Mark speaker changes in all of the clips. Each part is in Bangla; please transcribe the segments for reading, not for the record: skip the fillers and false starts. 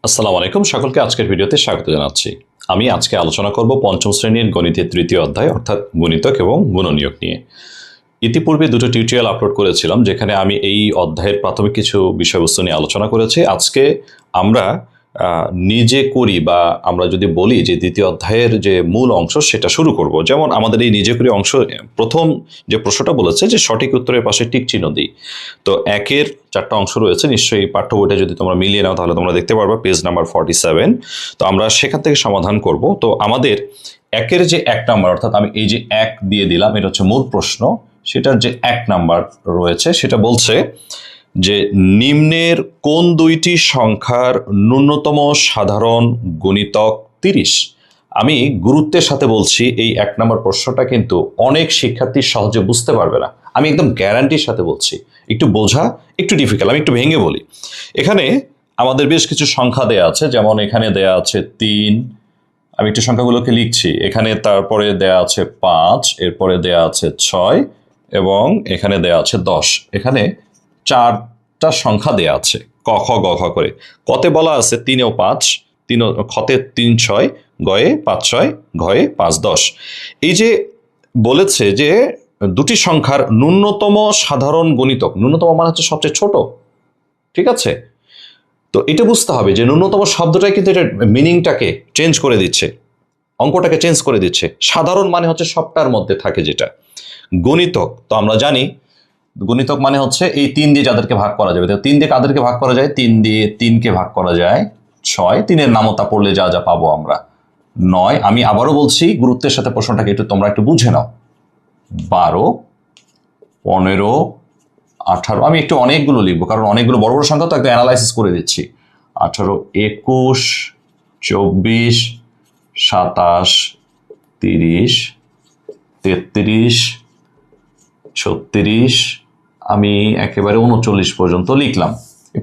Speaker 1: আসসালামু আলাইকুম, সকলকে আজকের ভিডিওতে স্বাগত জানাচ্ছি। আমি আজকে আলোচনা করব পঞ্চম শ্রেণীর গণিতের তৃতীয় অধ্যায় অর্থাৎ গুণিতক এবং গুণনীয়ক নিয়ে। ইতিপূর্বে দুটো টিউটোরিয়াল আপলোড করেছিলাম যেখানে আমি এই অধ্যায়ের প্রাথমিক কিছু বিষয়বস্তু নিয়ে আলোচনা করেছি। আজকে আমরা নিজে করি বা আমরা যদি বলি যে দ্বিতীয় অধ্যায়ের যে মূল অংশ সেটা শুরু করব। যেমন আমাদের এই নিজে করি অংশ প্রথম যে প্রশ্নটা বলেছে যে সঠিক উত্তরের পাশে টিক চিহ্ন দিই। তো একের চারটা অংশ রয়েছে, নিশ্চয়ই পাঠ্য বইটা যদি তোমরা মিলিয়ে নাও তাহলে তোমরা দেখতে পারবে পেজ নাম্বার 47। তো আমরা সেখান থেকে সমাধান করব। তো আমাদের একের যে এক নাম্বার অর্থাৎ আমি এই যে এক দিয়ে দিলাম, এটা হচ্ছে মূল প্রশ্ন। সেটার যে এক নাম্বার রয়েছে সেটা বলছে যে নিম্নের কোন দুইটি সংখ্যার ন্যূনতম সাধারণ গুণিতক 30। আমি গুরুত্বের সাথে বলছি এই এক নম্বর প্রশ্নটা কিন্তু অনেক শিক্ষার্থী সহজে বুঝতে পারবে না। আমি একদম গ্যারান্টির সাথে বলছি, একটু বোঝা একটু ডিফিকাল্ট। আমি একটু ভেঙে বলি। এখানে আমাদের বেশ কিছু সংখ্যা দেয়া আছে, যেমন এখানে দেয়া আছে 3। আমি একটু সংখ্যাগুলোকে লিখছি। এখানে তারপরে দেয়া আছে 5, এরপরে দেয়া আছে 6 এবং এখানে দেয়া আছে 10। এখানে 4টা সংখ্যা দেয়া আছে ক খ গ ঘ করে। কতে বলা আছে 3 ও 5, খতে 3 6, গয়ে 5 6, ঘয়ে 5 10। এই যে বলেছে যে দুটি সংখ্যার ন্যূনতম সাধারণ গুণিতক, ন্যূনতম মানে হচ্ছে সবচেয়ে ছোট, ঠিক আছে? তো এটা বুঝতে হবে যে ন্যূনতম শব্দটাই কিন্তু এটা মিনিংটাকে চেঞ্জ করে দিচ্ছে, অঙ্কটাকে চেঞ্জ করে দিচ্ছে। সাধারণ মানে হচ্ছে সবটার মধ্যে থাকে যেটা। গুণিতক তো আমরা জানি, গুণিতক মানে হচ্ছে এই 3 দিয়ে যাদেরকে ভাগ করা যাবে। 3 দিয়ে কাদেরকে ভাগ করা যায়? 3 দিয়ে 3কে ভাগ করা যায় 6। 3-এর নামতা পড়লে যা যা পাবো আমরা 9। আমি আবারও বলছি, গুরুত্বের সাথে প্রশ্নটাকে তোমরা একটু বুঝে নাও। 12, 15, 18। আমি একটু অনেকগুলো লিখবো কারণ অনেকগুলো বড় বড় সংখ্যা তো একটু অ্যানালাইসিস করে দিচ্ছি। 18, 21, 24, 27, 30, 33, 36। আমি একেবারে 39 পর্যন্ত লিখলাম।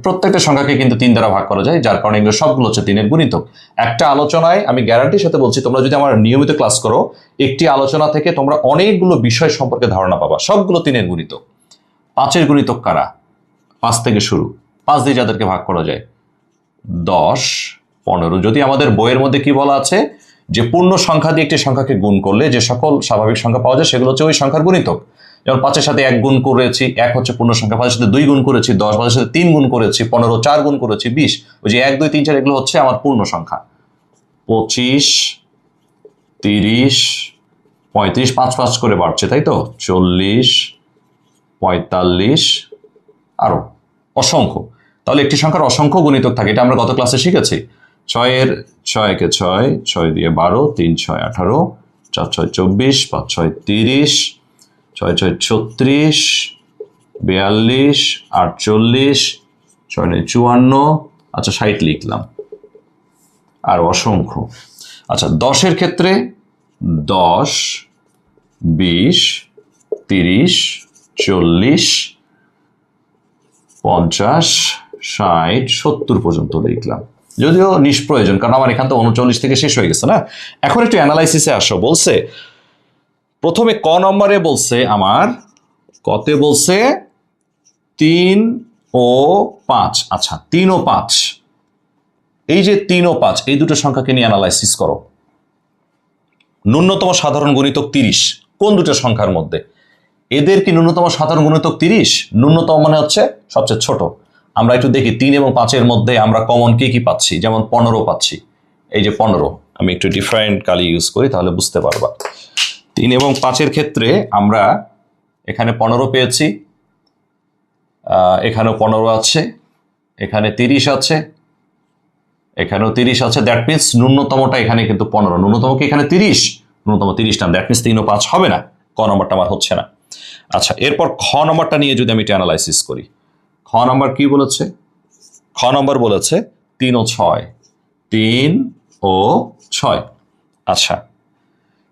Speaker 1: প্রত্যেকটা সংখ্যাকে কিন্তু 3 দ্বারা ভাগ করা যায়, যার কারণে এগুলো সবগুলো হচ্ছে 3-এর গুণিতক। একটা আলোচনায় আমি গ্যারান্টির সাথে বলছি, তোমরা যদি আমার নিয়মিত ক্লাস করো, একটি আলোচনা থেকে তোমরা অনেকগুলো বিষয় সম্পর্কে ধারণা পাবা। সবগুলো 3-এর গুণিতক। 5-এর গুণিতক কারা? 5 থেকে শুরু। 5 দিয়ে যাদেরকে ভাগ করা যায় 10, 15। যদি আমাদের বইয়ের মধ্যে কি বলা আছে যে পূর্ণ সংখ্যা দিয়ে একটি সংখ্যাকে গুণ করলে যে সকল স্বাভাবিক সংখ্যা পাওয়া যায় সেগুলো হচ্ছে ওই সংখ্যার গুণিতক। যেমন 5-এর সাথে 1 গুণ করেছি, 1 হচ্ছে পূর্ণ সংখ্যা। 5-এর সাথে 2 গুণ করেছি 10, 5-এর সাথে 3 গুণ করেছি 15, 4 গুণ করেছি 20। ওই যে 1 2 3 4 এগুলো হচ্ছে আমার পূর্ণ সংখ্যা। 25, 30, 35, 5 5 করে বাড়ছে, তাই তো? 40, 45, আরো অসংখ্য। তাহলে একটি সংখ্যার অসংখ্য গুণিতক থাকে, এটা আমরা গত ক্লাসে শিখেছি। 6-এর 6 একে 6, 6 দিয়ে 12, 3 6 18, 4 6 24, 5 6 30, 6 6 36, 42, 48, 6 9 54। আচ্ছা 60 লিখলাম। আর অসংখ্য। আচ্ছা 10-এর ক্ষেত্রে 10, 20, 30, 40, 50, 60, 70 পর্যন্ত লিখলাম। যদিও নিষ্প্রয়োজন, কারণ আমার এখান তো 39 থেকে শেষ হয়ে গেছে না। এখন একটু অ্যানালাইসিসে আসো। বলছে প্রথমে ক নম্বরে বলছে আমার, কতে বলছে 3 ও 5। আচ্ছা 3 ও 5, এই যে 3 ও 5 এই দুটো সংখ্যাকে নিয়ে অ্যানালাইসিস করো। ন্যূনতম সাধারণ গুণিতক 30 কোন দুটো সংখ্যার মধ্যে? এদের কি ন্যূনতম সাধারণ গুণিতক 30? ন্যূনতম মানে হচ্ছে সবচেয়ে ছোট। আমরা একটু দেখি 3 এবং 5-এর মধ্যে আমরা কমন কি কি পাচ্ছি। যেমন 15 পাচ্ছি, এই যে 15। আমি একটু ডিফারেন্ট কালি ইউজ করি তাহলে বুঝতে পারবা। 3 এবং 5-এর ক্ষেত্রে আমরা এখানে 15 পেয়েছি, এখানেও 15 আছে, এখানে 30 আছে, এখানেও 30 আছে। দ্যাট মিনস ন্যূনতমটা এখানে কিন্তু 15, ন্যূনতম কি এখানে 30? ন্যূনতম 30 না। দ্যাট মিনস 3 ও 5 হবে না, ক নম্বরটা আমার হচ্ছে না। আচ্ছা এরপর খ নম্বরটা নিয়ে যদি আমি এটা অ্যানালাইসিস করি, খ নম্বর কি বলেছে? খ নম্বর বলেছে 3 ও 6, 3 ও 6। আচ্ছা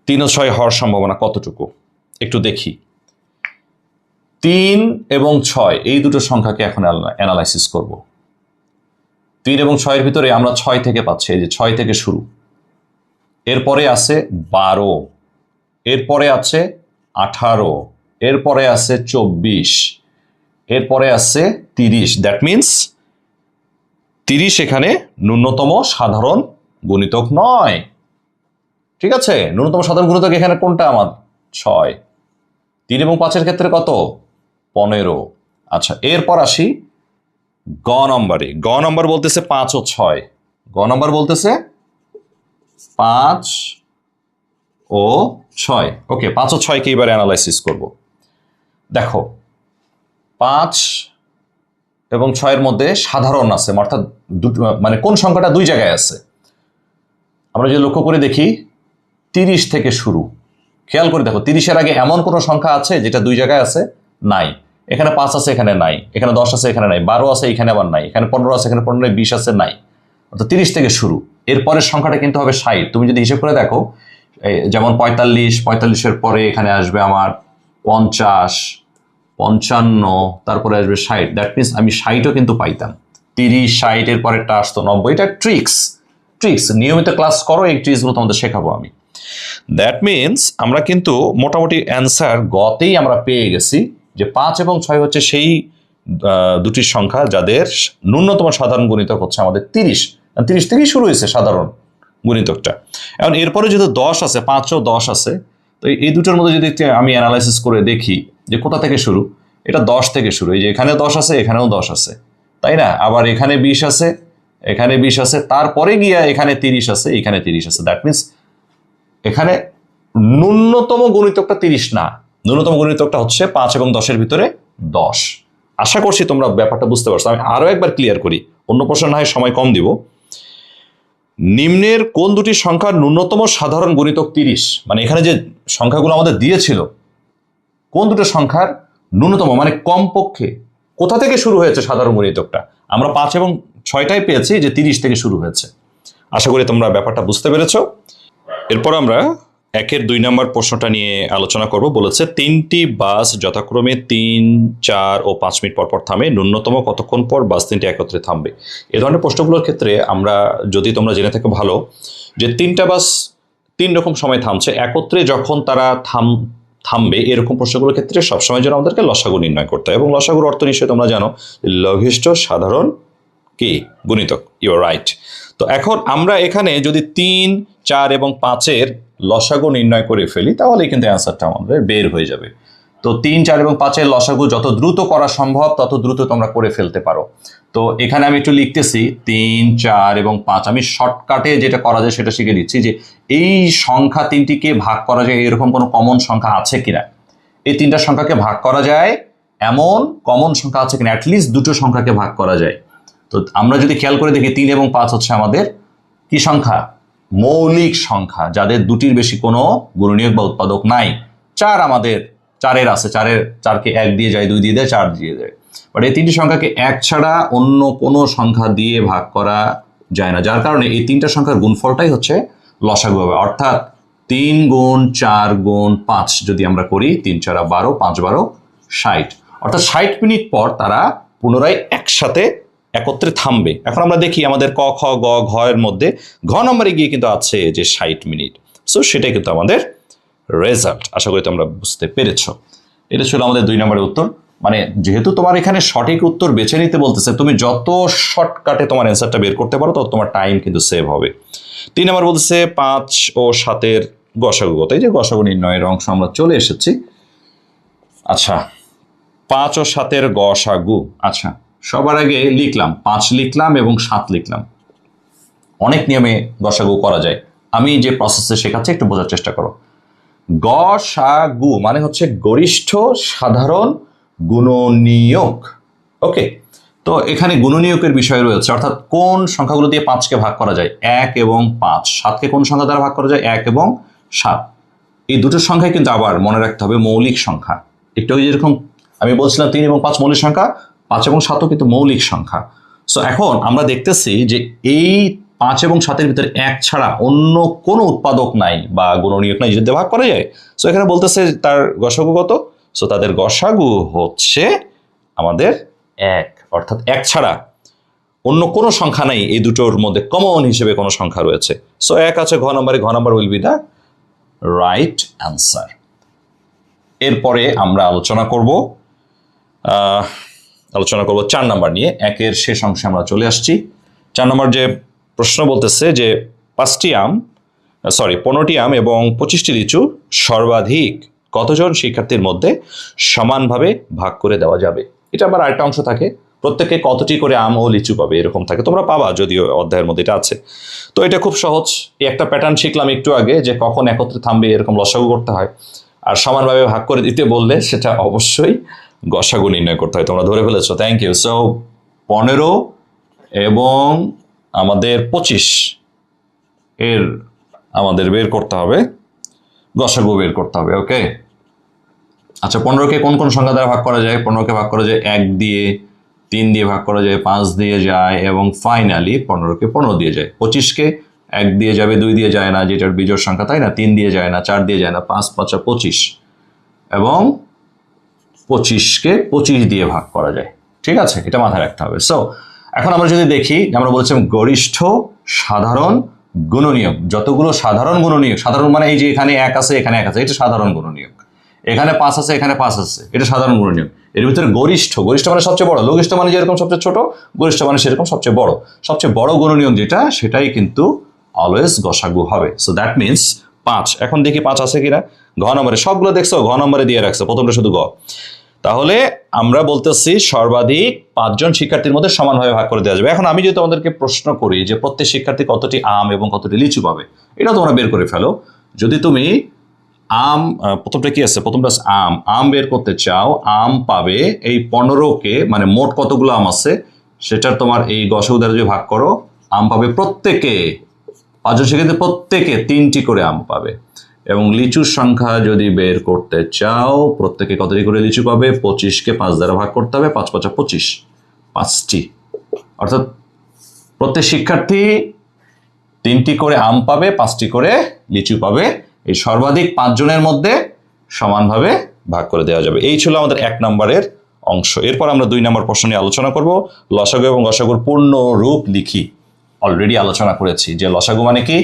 Speaker 1: 3 ও 6 হওয়ার সম্ভাবনা কতটুকু একটু দেখি। 3 এবং 6 এই দুটো সংখ্যাকে এখন অ্যানালাইসিস করব। 3 এবং 6-এর ভিতরে আমরা 6 থেকে পাচ্ছি, এই যে 6 থেকে শুরু। এরপরে আছে 12, এরপরে আছে 18, এরপরে আছে 24, এরপরে আছে 30। দ্যাট মিনস 30 এখানে ন্যূনতম সাধারণ গুণিতক নয়। ঠিক আছে, ন্যূনতম সাধারণ গুণিতক এখানে কোনটা আমার? 6। 3 এবং 5-এর ক্ষেত্রে কত? 15। আচ্ছা, এরপর আসি গ নম্বরে। গ নম্বর বলতেছে 5 ও 6। গ নম্বর বলতেছে 5 ও 6। ওকে, 5 ও 6 কে এবারে অ্যানালাইসিস করব। দেখো, 5 এবং 6-এর মধ্যে সাধারণ আছে, অর্থাৎ মানে কোন সংখ্যাটা দুই জায়গায় আছে? আমরা যদি লক্ষ্য করে দেখি 30 থেকে শুরু, খেয়াল করে দেখো 30-এর আগে এমন কোন সংখ্যা আছে যেটা দুই জায়গায় আছে? নাই। এখানে 5 আছে, এখানে নাই। এখানে 10 আছে, এখানে নাই। 12 আছে, এখানে আবার নাই। এখানে 15 আছে, এখানে 15, 20 আছে, নাই। অর্থাৎ 30 থেকে শুরু। এরপরের সংখ্যাটা কিন্তু হবে 60। তুমি যদি হিসেব করে দেখো, যেমন 45, 45-এর পরে এখানে আসবে আমার 50, 55, তারপরে আসবে 60। দ্যাট মিনস আমি 60ও কিন্তু পাইতাম। 30, 60 এর পরেরটা আসতো 90। এটা ট্রিক্স। নিয়মিত ক্লাস করো, এই ট্রিক্সগুলো তোমাদের শেখাবো আমি। দ্যাট মিনস আমরা কিন্তু মোটামুটি অ্যান্সার গতেই আমরা পেয়ে গেছি যে 5 এবং 6 হচ্ছে সেই দুটি সংখ্যা যাদের ন্যূনতম সাধারণ গুণিতক হচ্ছে আমাদের 30। 30 থেকেই শুরু হয়েছে সাধারণ গুণিতকটা। এখন এরপরে যেহেতু 10 আছে, 5 ও 10 আছে, তো এই দুটোর মধ্যে যদি আমি অ্যানালাইসিস করে দেখি যে কোথা থেকে শুরু, এটা 10 থেকে শুরু। এই যে এখানে 10 আছে, এখানেও 10 আছে, তাই না? আবার এখানে 20 আছে, এখানে 20 আছে, তারপরে গিয়া এখানে 30 আছে, এখানে 30 আছে। দ্যাট মিনস এখানে ন্যূনতম গুণিতকটা 30 না, ন্যূনতম গুণিতকটা হচ্ছে 5 এবং 10-এর ভিতরে 10। আশা করছি তোমরা ব্যাপারটা বুঝতে পারছো। আমি আরো একবার ক্লিয়ার করি, অন্য প্রশ্ন না হয় সময় কম দিব। নিম্নের কোন দুটি সংখ্যার ন্যূনতম সাধারণ গুণিতক 30? মানে এখানে যে সংখ্যাগুলো আমাদের দিয়েছিল, কোন দুটো সংখ্যার ন্যূনতম মানে কমপক্ষে কোথা থেকে শুরু হয়েছে সাধারণ গুণিতকটা? আমরা 5 এবং 6টাই পেয়েছি যে 30 থেকে শুরু হয়েছে। আশা করি তোমরা ব্যাপারটা বুঝতে পেরেছ। এরপর আমরা 1-এর 2 নম্বর প্রশ্নটা নিয়ে আলোচনা করব। বলেছে 3টি বাস যথাক্রমে 3, 4 ও 5 মিনিট পর পর থামে, ন্যূনতম কতক্ষণ পর বাস 3টি একত্রে থামবে? এ ধরনের প্রশ্নগুলোর ক্ষেত্রে আমরা, যদি তোমরা জেনে থাকো ভালো, যে 3টা বাস 3 রকম সময় থামছে, একত্রে যখন তারা থামবে, এরকম প্রশ্নগুলোর ক্ষেত্রে সবসময় যেন আমাদেরকে লসাগু নির্ণয় করতে হয়। এবং লসাগুর অর্থ নিশ্চয়ই তোমরা জানো, লঘিষ্ঠ সাধারণ কি গুণিতক। You are right. তো এখন আমরা এখানে যদি 3, 4 এবং 5-এর লসাগু নির্ণয় করে ফেলি, তাহলে কিন্তু অ্যান্সারটা আমাদের বের হয়ে যাবে। তো 3, 4 এবং 5-এর লসাগু যত দ্রুত করা সম্ভব তত দ্রুত তোমরা করে ফেলতে পারো। তো এখানে আমি একটু লিখতেছি 3, 4 এবং 5। আমি শর্টকাটে যেটা করা যায় সেটা শিখে দিচ্ছি, যে এই সংখ্যা 3টিকে ভাগ করা যায় এরকম কোনো কমন সংখ্যা আছে কিনা। এই 3টা সংখ্যাকে ভাগ করা যায় এমন কমন সংখ্যা আছে কিনা, অ্যাটলিস্ট দুটো সংখ্যাকে ভাগ করা যায়। তো আমরা যদি খেয়াল করে দেখি 3 এবং 5 হচ্ছে আমাদের কি সংখ্যা? মৌলিক সংখ্যা, যাদের দুটির বেশি কোনো গুণনীয়ক বা উৎপাদক নাই। 4 আমাদের 4-এর আছে, 4কে 1 দিয়ে যায়, 2 দিয়ে দেয়, 4 দিয়ে দেয়। বাট এই 3টি সংখ্যাকে 1 ছাড়া অন্য কোনো সংখ্যা দিয়ে ভাগ করা যায় না, যার কারণে এই 3টা সংখ্যার গুণফলটাই হচ্ছে লসাগু হবে। অর্থাৎ 3 গুণ 4 গুণ 5 যদি আমরা করি, 3 4 12, 5 12 60। অর্থাৎ 60 মিনিট পর তারা পুনরায় একসাথে একত্রে থামবে। এখন আমরা দেখি আমাদের ক, খ, গ, ঘ এর মধ্যে ঘ নম্বরে গিয়ে কিন্তু আছে যে 60 মিনিট। সো সেটাই কিন্তু আমাদের রেজাল্ট। আশা করি তোমরা বুঝতে পেরেছ। এটা ছিল আমাদের 2 নম্বরের উত্তর। মানে যেহেতু তোমার এখানে সঠিক উত্তর বেছে নিতে বলতেছে, তুমি যত শর্টকাটে তোমার অ্যান্সারটা বের করতে পারো তত তোমার টাইম কিন্তু সেভ হবে। 3 নম্বর বলতেছে 5 ও 7-এর গসাগু কত? এই যে গসাগু নির্ণয়ের অংশ আমরা চলে এসেছি। আচ্ছা, 5 ও 7-এর গসাগু। আচ্ছা, সবার আগে লিখলাম 5 লিখলাম এবং 7 লিখলাম। অনেক নিয়মে গসাগু করা যায়, আমি যে প্রসেসে শেখাচ্ছি একটু বোঝার চেষ্টা করো। গসাগু মানে হচ্ছে গরিষ্ঠ সাধারণ গুণনীয়ক। ওকে, তো এখানে গুণনীয়কের বিষয় রয়েছে, অর্থাৎ কোন সংখ্যাগুলো দিয়ে 5কে ভাগ করা যায়? 1 এবং 5। 7কে কোন সংখ্যা দ্বারা ভাগ করা যায়? 1 এবং 7। এই দুটো সংখ্যায় কিন্তু আবার মনে রাখতে হবে মৌলিক সংখ্যা। একটু যেরকম আমি বলছিলাম 3 এবং 5 মৌলিক সংখ্যা, 5 এবং 7ও কিন্তু মৌলিক সংখ্যা। সো এখন আমরা দেখতেছি যে এই 5 এবং 7-এর ভিতরে 1 ছাড়া অন্য কোনো উৎপাদক নাই বা গুণনীয়ক নাই যদি ভাগ করা যায়। সো এখানে বলতেছে তার গসাগু কত? সো তাদের গসাগু হচ্ছে আমাদের 1, অর্থাৎ 1 ছাড়া অন্য কোনো সংখ্যা নাই এই দুটোর মধ্যে, কমন হিসেবে কোনো সংখ্যা রয়েছে। সো 1 আছে ঘ নম্বরে, ঘ নম্বর will be the right answer. এরপরে আমরা আলোচনা করব 4 নাম্বার নিয়ে। 1-এর শেষ অংশে আমরা চলে আসছি। 4 নম্বর যে প্রশ্ন বলতেছে যে 15টি আম এবং 25টি লিচু সর্বাধিক কতজন শিক্ষার্থীর মধ্যে সমানভাবে ভাগ করে দেওয়া যাবে। এটা আবার আরেকটা অংশ থাকে, প্রত্যেকে কতটি করে আম ও লিচু পাবে এরকম থাকে, তোমরা পাবা যদিও অধ্যায়ের মধ্যে এটা আছে। তো এটা খুব সহজ, এই একটা প্যাটার্ন শিখলাম একটু আগে যে কখন একত্রে থামবে এরকম লসাগু করতে হয়, আর সমানভাবে ভাগ করে দিতে বললে সেটা অবশ্যই গসাগু নির্ণয় করতে হয়। তোমরা ধরে ফেলেছো, থ্যাংক ইউ। সো 15 এবং আমাদের 25 এর আমাদের বের করতে হবে, গসাগু বের করতে হবে। ওকে, আচ্ছা 15কে কোন কোন সংখ্যা দ্বারা ভাগ করা যায়? 15কে ভাগ করা যায় 1 দিয়ে, 3 দিয়ে ভাগ করা যায়, 5 দিয়ে যায় এবং ফাইনালি 15কে 15 দিয়ে যায়। 25কে 1 দিয়ে যাবে, 2 দিয়ে যায় না, যেটার বিজোড় সংখ্যা তাই না, 3 দিয়ে যায় না, 4 দিয়ে যায় না, 5 5 25 এবং 25কে 25 দিয়ে ভাগ করা যায়। ঠিক আছে, এটা মাথায় রাখতে হবে। সো এখন আমরা যদি দেখি, আমরা বলেছিলাম গরিষ্ঠ সাধারণ গুণনীয়ক, যতগুলো সাধারণ গুণনীয়ক, সাধারণ মানে এই যে এখানে 1 আছে এখানে 1 আছে, এটা সাধারণ গুণনীয়ক, এখানে 5 আছে এখানে 5 আছে, এটা সাধারণ গুণনীয়ক। এর ভিতরে গরিষ্ঠ, গরিষ্ঠ মানে সবচেয়ে বড়, লঘিষ্ঠ মানে যেরকম সবচেয়ে ছোট, গরিষ্ঠ মানে সেরকম সবচেয়ে বড়। সবচেয়ে বড় গুণনীয়ক যেটা, সেটাই কিন্তু অলওয়েজ গসাগু হবে। So that means 5। এখন দেখি 5 আছে কিনা। ঘ নম্বরে সবগুলো দেখছো, ঘ নম্বরে দিয়ে রাখছো, প্রথমটা শুধু গ। তাহলে আমরা বলতেছি সর্বাধিক 5 জন শিক্ষার্থীর মধ্যে সমানভাবে ভাগ করে দেওয়া যাবে। এখন আমি যদি তোমাদেরকে প্রশ্ন করি যে প্রত্যেক শিক্ষার্থী কতটি আম এবং কতটি লিচু পাবে, এটা তোমরা বের করে ফেলো। যদি তুমি আম, প্রথমটা কি আছে, প্রথমটা আম, আম বের করতে চাও, আম পাবে এই 15কে, মানে মোট কতগুলো আম আছে সেটার তোমার এই গসাগু দ্বারা যদি ভাগ করো, আম পাবে প্রত্যেকে, 5 জন শিক্ষার্থী প্রত্যেকে 3টি করে আম পাবে। এবং লিচুর সংখ্যা যদি বের করতে চাও, প্রত্যেকে কতটি করে লিচু পাবে, 25কে 5 দ্বারা ভাগ করতে হবে, 5 5 25, 5টি। অর্থাৎ প্রত্যেক শিক্ষার্থী 3টি করে আম পাবে, 5টি করে লিচু পাবে। এই সর্বাধিক 5 জনের মধ্যে সমানভাবে ভাগ করে দেওয়া যাবে। এই ছিল আমাদের 1 নম্বরের অংশ। এরপর আমরা 2 নম্বর প্রশ্ন নিয়ে আলোচনা করব। লসাগু এবং গসাগুর পূর্ণ রূপ লিখি। অলরেডি আলোচনা করেছি যে লসাগু মানে কি।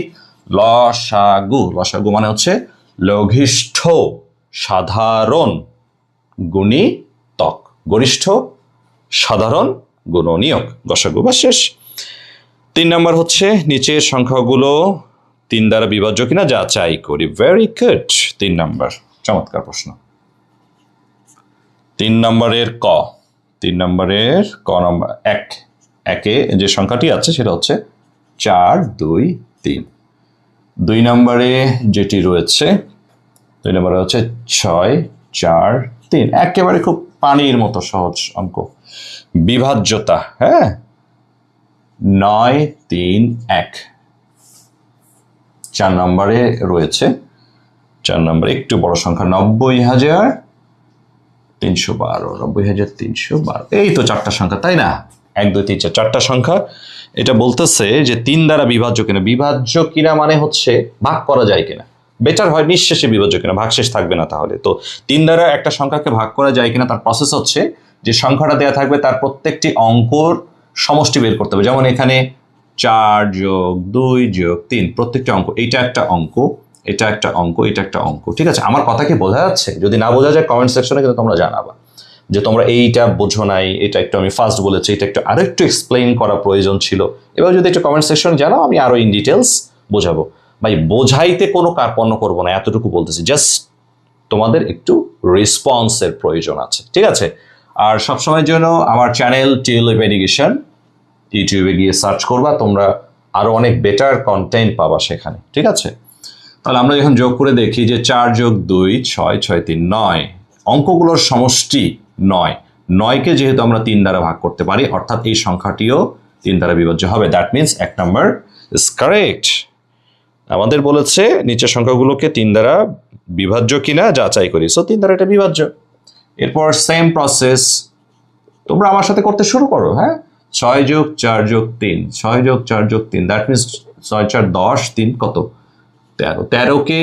Speaker 1: লসাগু, লসাগু মানে হচ্ছে লঘিষ্ঠ সাধারণ গুণিতক, গরিষ্ঠ সাধারণ গুণনীয়ক, গসাগু বা শেষ। 3 নম্বর হচ্ছে নিচের সংখ্যাগুলো 3 দ্বারা বিভাজ্য কিনা যাচাই করি। ভেরি গুড, 3 নম্বর, চমৎকার প্রশ্ন। 3 নম্বরের ক, 3 নম্বরের ক নম্বর 1, একে যে সংখ্যাটি আছে সেটা হচ্ছে 4 2 3। 2 নম্বরে যেটি রয়েছে, 2 নম্বরে হচ্ছে 6 4 3, একেবারে খুব পানির মতো সহজ অঙ্ক। বিভাজ্যতা, হ্যাঁ, 9 3 1। 4 নম্বরে রয়েছে, 4 নম্বরে একটু বড় সংখ্যা 90,312, 90,312। এই তো 4টা সংখ্যা তাই না, 1 2 3 4, 4টা সংখ্যা। এটা বলতেছে যে 3 দ্বারা বিভাজ্য কিনা। বিভাজ্য কিনা মানে হচ্ছে ভাগ করা যায় কিনা, বেটার হয় নিঃশেষে বিভাজ্য কিনা, ভাগশেষ থাকবে না। তাহলে তো 3 দ্বারা একটা সংখ্যাকে ভাগ করা যায় কিনা, তার প্রসেস হচ্ছে যে সংখ্যাটা দেওয়া থাকবে তার প্রত্যেকটি অঙ্কর সমষ্টি বের করতে হবে। যেমন এখানে 4 যোগ 2 যোগ 3, প্রত্যেকটা অঙ্ক, এইটা একটা অঙ্ক, এটা একটা অঙ্ক, এটা একটা অঙ্ক। ঠিক আছে, আমার কথা কি বোঝা যাচ্ছে? যদি না বোঝা যায় কমেন্ট সেকশনে কিন্তু তোমরা জানাবা যে তোমরা এইটা বোঝো নাই, এটা একটু আমি ফার্স্ট বলেছি, এটা একটু আরেকটু এক্সপ্লেইন করা প্রয়োজন ছিল। এবার যদি একটু কমেন্ট সেকশনে জানাও, আমি আরো ইন ডিটেলস বোঝাবো। ভাই বোঝাইতে কোনো কার্পণ্য করবো না, এতটুকু বলতেছি, জাস্ট তোমাদের একটু রেসপন্সের প্রয়োজন আছে। ঠিক আছে, আর সবসময়ের জন্য আমার চ্যানেল টিউলিপ এডুকেশন ইউটিউবে গিয়ে সার্চ করবা, তোমরা আরো অনেক বেটার কন্টেন্ট পাবা সেখানে। ঠিক আছে, তাহলে আমরা যখন যোগ করে দেখি যে 4 যোগ 2 6 6 3 9, অঙ্কগুলোর সমষ্টি 9। 9কে যেহেতু আমরা 3 দ্বারা ভাগ করতে পারি, অর্থাৎ এই সংখ্যাটিও 3 দ্বারা বিভাজ্য হবে। That means 1 number is correct. আমাদের বলেছে নিচের সংখ্যাগুলোকে 3 দ্বারা বিভাজ্য কিনা যাচাই করি। সো 3 দ্বারা এটা বিভাজ্য। এরপর সেম প্রসেস তোমরা আমার সাথে করতে শুরু করো। হ্যাঁ, 6 যোগ 4 যোগ 3, 6 যোগ 4 যোগ 3, দ্যাট মিনস 6 4 10, 3 কত 13। 13কে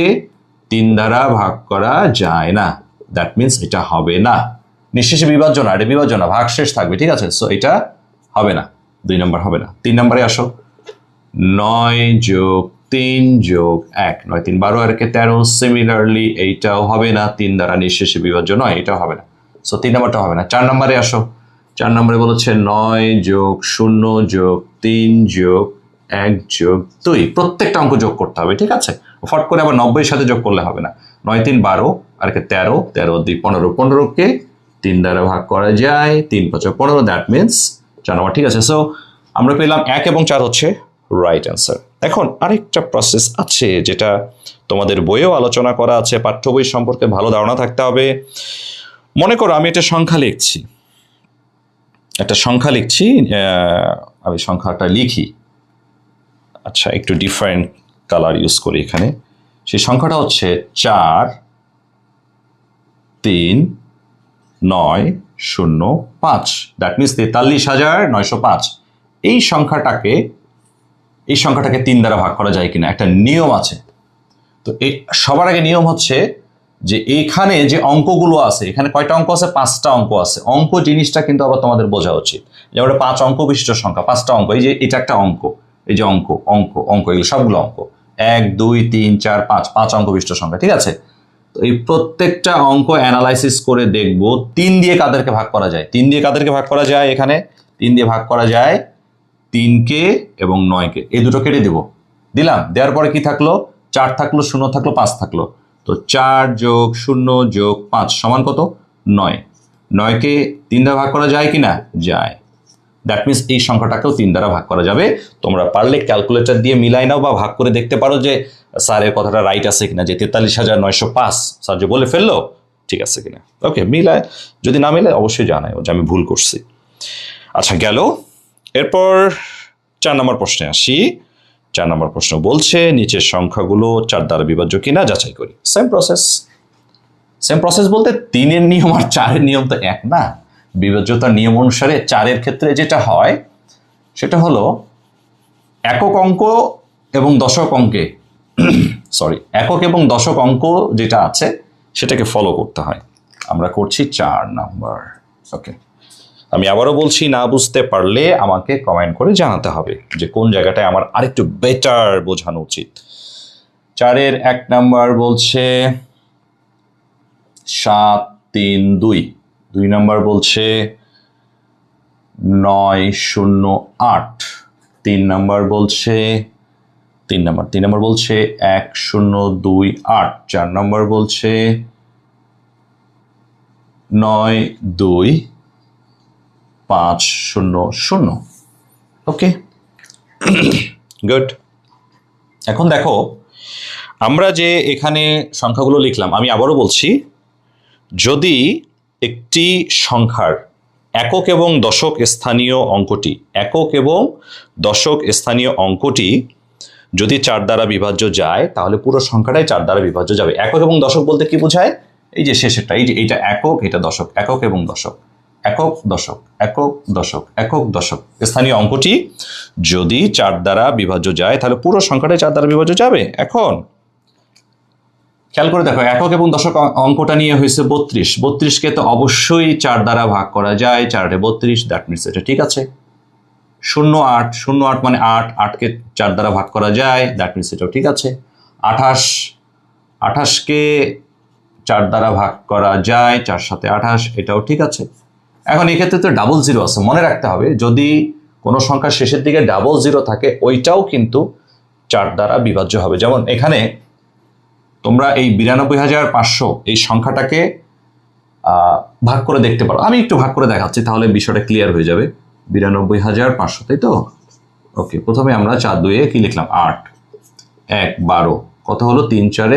Speaker 1: 3 দ্বারা ভাগ করা যায় না, দ্যাট মিনস এটা হবে না। নিঃশেষে বিভাজ্য না, এটা বিভাজ্য না, ভাগশেষ থাকবে। ঠিক আছে, সো এটা হবে না, 2 নম্বর হবে না। 3 নম্বরে আসো, 9 যোগ 3 যোগ 1, 9 3 12, আর কে 13। সিমিলারলি এইটাও হবে না, 3 দ্বারা নিঃশেষে বিভাজ্য নয়, এটাও হবে না। সো 3 নম্বরটা হবে না। 4 নম্বরে আসো, 4 নম্বরে বলেছে 9 যোগ 0 যোগ 3 যোগ 1 যোগ 2, প্রত্যেকটা অঙ্ক যোগ করতে হবে, ঠিক আছে? ফট করে আবার 90 এর সাথে যোগ করলে হবে না। 9 3 12 আর কে 13, 13 2 15, 15 কে 3 দ্বারা ভাগ করা যায়, 3 5 15, দ্যাট মিনস 4 নম্বর, ঠিক আছে? সো আমরা পেলাম 1 এবং 4 হচ্ছে রাইট অ্যান্সার। এখন আরেকটা প্রসেস আছে যেটা তোমাদের বইয়েও আলোচনা করা আছে, পাঠ্য বই সম্পর্কে ভালো ধারণা থাকতে হবে। মনে করো আমি একটা সংখ্যা লিখছি, আমি সংখ্যাটা লিখি, আচ্ছা একটু ডিফারেন্ট কালার ইউজ করি এখানে। সেই সংখ্যাটা হচ্ছে 4 3 9 0 5, দ্যাট মিনস 43,905। এই সংখ্যাটাকে 3 দ্বারা ভাগ করা যায় কিনা একটা নিয়ম আছে। তো এই সবার আগে নিয়ম হচ্ছে যে এখানে যে অঙ্কগুলো আছে, এখানে কয়টা অঙ্ক আছে? 5টা অঙ্ক আছে। অঙ্ক জিনিসটা কিন্তু আবার তোমাদের বোঝা উচিত। যেমন 5 অঙ্ক বিশিষ্ট সংখ্যা, 5টা অঙ্ক, এই যে এটা একটা অঙ্ক, এই যে অঙ্ক এগুলো সবগুলো অঙ্ক, 1 2 3 4 5 অঙ্ক বিশিষ্ট সংখ্যা, ঠিক আছে? তো এই প্রত্যেকটা অঙ্ক অ্যানালাইসিস করে দেখবো 3 দিয়ে কাদেরকে ভাগ করা যায়। 3 দিয়ে কাদেরকে ভাগ করা যায়? এখানে 3 দিয়ে ভাগ করা যায় 3কে এবং 9কে, এই দুটো কেটে দেবো, দিলাম। দেওয়ার পরে কি থাকলো? 4 থাকলো, 0 থাকলো, 5 থাকলো। তো 4 যোগ 0 যোগ 5 সমান কত? 9। 9কে 3 দ্বারা ভাগ করা যায় কিনা? যায়। দ্যাট মিনস এই সংখ্যাটাকেও 3 দ্বারা ভাগ করা যাবে। তোমরা পারলে ক্যালকুলেটর দিয়ে মিলাই নাও বা ভাগ করে দেখতে পারো যে স্যারের কথাটা রাইট আছে কিনা, যে 43,905 স্যার যে বলে ফেললো ঠিক আছে কিনা। ওকে, মিলায়, যদি না মিলে অবশ্যই জানাই যে আমি ভুল করছি। আচ্ছা গেল। এরপর 4 নম্বর প্রশ্নে আসি। 4 নম্বর প্রশ্ন বলছে নিচের সংখ্যাগুলো 4 দ্বারা বিভাজ্য কিনা যাচাই করি। সেম প্রসেস বলতে 3-এর নিয়ম আর 4-এর নিয়ম তো এক না। বিভাজ্যতার নিয়ম অনুসারে 4-এর ক্ষেত্রে যেটা হয় সেটা হলো একক অঙ্ক এবং দশক অঙ্কে একক এবং দশক অঙ্ক যেটা আছে সেটাকে ফলো করতে হয়। আমরা করছি 4 নাম্বার। ওকে, আমি আবারও বলছি, না বুঝতে পারলে আমাকে কমেন্ট করে জানাতে হবে যে কোন জায়গাটায় আমার আরেকটু বেটার বোঝানো উচিত। 4-এর 1 নাম্বার বলছে 7 3 2, 2 নাম্বার বলছে 9 0 8, 3 নাম্বার বলছে 1 0 2 8, 4 নাম্বার বলছে 9 2 5 0 0। ওকে, গুড। এখন দেখো আমরা যে এখানে সংখ্যাগুলো লিখলাম, আমি আবারও বলছি, যদি একটি সংখ্যার একক এবং দশক স্থানীয় অঙ্কটি যদি 4 দ্বারা বিভাজ্য যায় তাহলে পুরো সংখ্যাটাই 4 দ্বারা বিভাজ্য যাবে। একক এবং দশক বলতে কি বোঝায়? এই যে শেষেরটা, এই যে এইটা একক, এটা দশক, একক এবং দশক, একক দশক, একক দশক, একক দশক। স্থানীয় অঙ্কটি যদি 4 দ্বারা বিভাজ্য যায় তাহলে পুরো সংখ্যাটাই 4 দ্বারা বিভাজ্য যাবে। এখন খেয়াল করে দেখো, একক এবং দশক অঙ্কটা নিয়ে হয়েছে 32, 32কে তো অবশ্যই 4 দ্বারা ভাগ করা যায়, 4 32, দ্যাট মিনস এটা ঠিক আছে। 0 8, 0 8 মানে 8, 8কে 4 দ্বারা ভাগ করা যায়, দ্যাট মিনস এটাও ঠিক আছে। 28, 28কে 4 দ্বারা ভাগ করা যায়, 4 7 28, এটাও ঠিক আছে। এখন এক্ষেত্রে তো ডাবল জিরো আছে, মনে রাখতে হবে যদি কোনো সংখ্যার শেষের দিকে ডাবল জিরো থাকে ওইটাও কিন্তু 4 দ্বারা বিভাজ্য হবে। যেমন এখানে তোমরা এই 92,500 এই সংখ্যাটাকে ভাগ করে দেখতে পারো। আমি একটু ভাগ করে দেখাচ্ছি, তাহলে বিষয়টা ক্লিয়ার হয়ে যাবে। 92,500, তাই তো? ওকে, প্রথমে আমরা 4 2 কি লিখলাম? 8 1 12, কত হলো? 3 4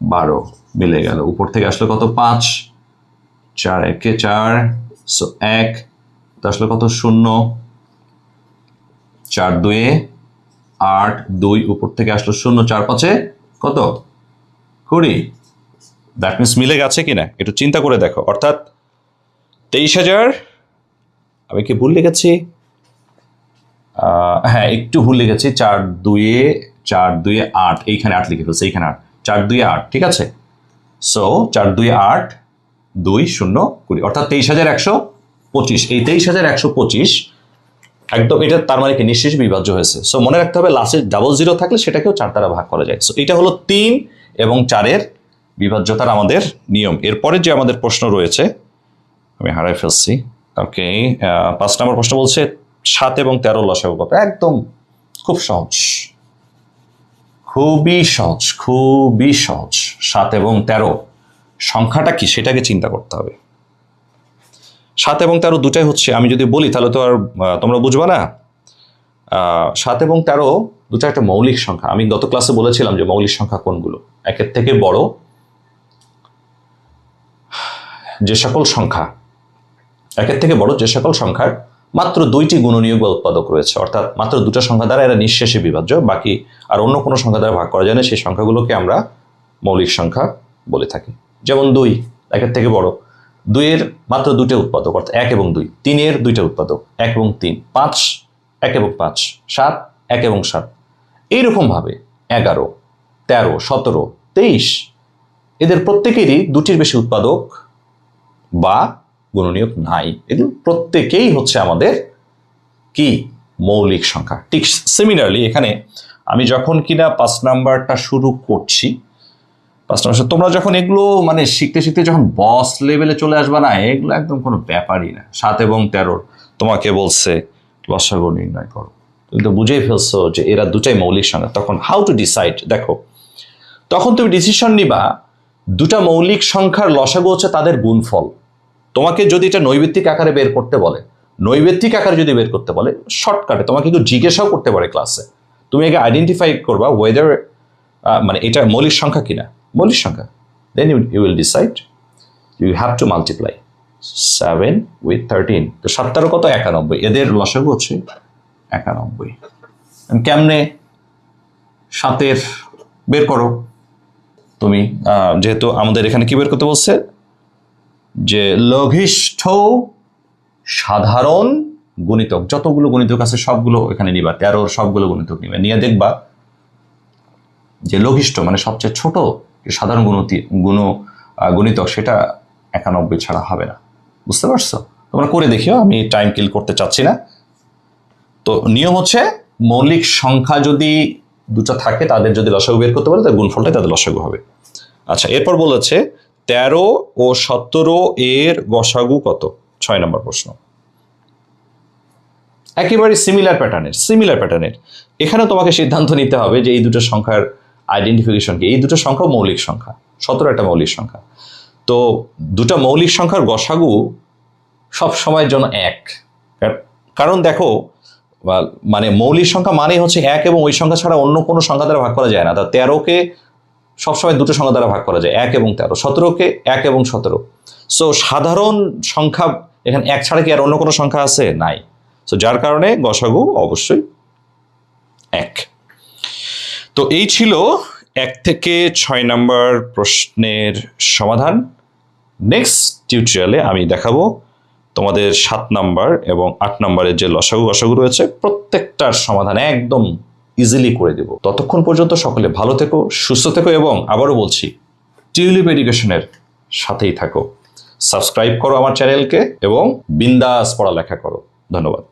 Speaker 1: 12, মিলে গেল। উপর থেকে আসলো কত? 5, 4 1 4, সো 1, তো আসলো কত? 0, 4 2 8 2, উপর থেকে আসলো 0, 4 5 কত? 20, দ্যাট মিনস মিলে গেছে কিনা একটু চিন্তা করে দেখো। অর্থাৎ 23,000, আমি কি ভুল লিখেছি? হ্যাঁ, একটু ভুল লিখেছি। 4 2 8, এইখানে 8 লিখে ফেলছে, এইখানে 8, 4 2 8, ঠিক আছে। সো 4 2 8 2 0 20, অর্থাৎ 23,125। এই 23,125 একদম এটা তার মানে কি নিঃশেষ বিভাজ্য হয়েছে। সো মনে রাখতে হবে লাস্টে ডাবল জিরো থাকলে সেটাকেও 4 দ্বারা ভাগ করা যায়। সো এটা হলো 3 এবং 4-এর বিভাজ্যতার আমাদের নিয়ম। এরপরে যে আমাদের প্রশ্ন রয়েছে, আমি হারাই ফেলছি, ওকে, 5 নম্বর প্রশ্ন বলছে 7 এবং 13 লসাগু কত? একদম খুব সহজ, খুবই সহজ, খুবই সহজ। 7 এবং 13 সংখ্যাটা কি সেটাকে চিন্তা করতে হবে। 7 এবং 13 দুটাই হচ্ছে, আমি যদি বলি তাহলে তো আর তোমরা বুঝবা না। 7 এবং 13 দুটো একটা মৌলিক সংখ্যা। আমি গত ক্লাসে বলেছিলাম যে মৌলিক সংখ্যা কোনগুলো। একের থেকে বড় যে সকল সংখ্যা, একের থেকে বড় যে সকল সংখ্যার মাত্র 2টি গুণনীয়ক বা উৎপাদক রয়েছে, অর্থাৎ মাত্র দুটো সংখ্যা দ্বারা এরা নিঃশেষে বিভাজ্য, বাকি আর অন্য কোনো সংখ্যা দ্বারা ভাগ করা যায় না, সেই সংখ্যাগুলোকে আমরা মৌলিক সংখ্যা বলে থাকি। যেমন 2 একের থেকে বড়, 2 এর মাত্র 2টে উৎপাদক, অর্থাৎ 1 এবং 2, 3 এর 2টে উৎপাদক 1 এবং 3, 5 1 এবং 5, 7 1 এবং 7, এইরকমভাবে 11, 13, 17, 23 এদের প্রত্যেকেরই 2টির বেশি উৎপাদক বা গুণনীয়ক নাই। এগুলো প্রত্যেকেই হচ্ছে আমাদের কি মৌলিক সংখ্যা। ঠিক সিমিলারলি এখানে আমি যখন কিনা 5 নাম্বারটা শুরু করছি, 5 নাম্বার তোমরা যখন এগুলো মানে শিখতে শিখতে যখন বস লেভেলে চলে আসবে না, এগুলো একদম কোনো ব্যাপারই না। 7 এবং 13 তোমাকে বলছে লসাগু নির্ণয় করো, তুমি তো বুঝেই ফেলছো যে এরা দুটাই মৌলিক সংখ্যা। তখন হাউ টু ডিসাইড, দেখো তখন তুমি ডিসিশন নিবা দুটা মৌলিক সংখ্যার লসাগু হচ্ছে তাদের গুণফল। তোমাকে যদি এটা নৈবেত্তিক আকারে বের করতে বলে, নৈবেত্তিক আকারে যদি বের করতে বলে, শর্টকাটে তোমাকে একটু জিজ্ঞাসাও করতে পারে ক্লাসে, তুমি আগে আইডেন্টিফাই করবা ওয়েদার মানে এটা মৌলিক সংখ্যা কিনা, মৌলিক সংখ্যা, then you will decide. You have to multiply 7 with 13। তো 7 কত? 91। এদের লসাগু হচ্ছে 91। কেমনে? 7 বের করো তুমি, যেহেতু আমাদের এখানে কি বের করতে বলছে যে লঘিষ্ঠ সাধারণ গুণিতক, যতগুলো গুণিতক আছে সবগুলো এখানে নিবা, 13 সবগুলো গুণিতক নিবে, নিয়ে দেখবা যে লঘিষ্ঠ মানে সবচেয়ে ছোট সাধারণ গুণিতক সেটা 91 ছাড়া হবে না। বুঝতে পারছো? তোমরা করে দেখিও, আমি টাইম কিল করতে চাচ্ছি না। তো নিয়ম হচ্ছে মৌলিক সংখ্যা যদি দুটো থাকে তাদের যদি লসাগু বের করতে পারে তার গুণফলটাই তাদের লসাগু হবে। আচ্ছা, এরপর বলেছে 13 ও 17 এর গসাগু কত? 6 নম্বর প্রশ্ন। একেবারে সিমিলার প্যাটার্নের। এখানে তোমাকে সিদ্ধান্ত নিতে হবে যে এই দুটো সংখ্যার আইডেন্টিফিকেশন কি। এই দুটো সংখ্যা মৌলিক সংখ্যা, 17 একটা মৌলিক সংখ্যা। তো দুটো মৌলিক সংখ্যার গসাগু সব সময়ের জন্য 1, কারণ দেখো মানে মৌলিক সংখ্যা মানে হচ্ছে 1 এবং ওই সংখ্যা ছাড়া অন্য কোনো সংখ্যা দ্বারা ভাগ করা যায় না। তা 13কে সবসময় দুটো সংখ্যা দ্বারা ভাগ করা যায়, 1 এবং 13। 17কে 1 এবং 17। সো সাধারণ সংখ্যা এখানে 1 ছাড়া কি আর অন্য কোনো সংখ্যা আছে? নাই। সো যার কারণে গসাগু অবশ্যই 1। তো এই ছিল 1 থেকে 6 নম্বর প্রশ্নের সমাধান। নেক্সট টিউটোরিয়ালে আমি দেখাবো তোমাদের 7 নাম্বার এবং 8 নাম্বারের যে লসাগু রয়েছে প্রত্যেকটার সমাধান একদম ইজিলি করে দেব। ততক্ষণ পর্যন্ত সকলে ভালো থেকো, সুস্থ থেকো এবং আবারও বলছি টিউলিপ এডুকেশনের সাথেই থাকো। সাবস্ক্রাইব করো আমার চ্যানেলকে এবং বিন্দাস পড়ালেখা করো। ধন্যবাদ।